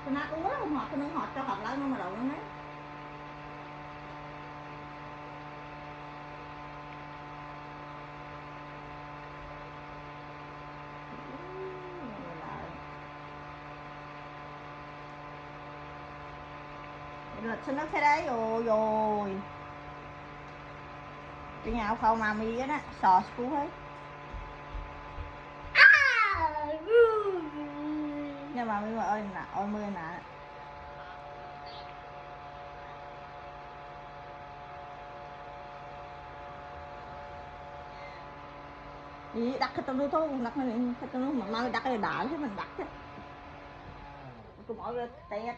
nát uống không họ cái họ cho họ lại mà đầu nó đấy lịch xin nó cái đấy rồi cái nhà không mà mi á sò cú hết nhưng mà mi ơi nè ôi mưa nè đi đặt cái tao nuôi thôi đặt cái tao nuôi mà mau đặt cái đảo thế mình đặt chứ cũng mọi người tẹt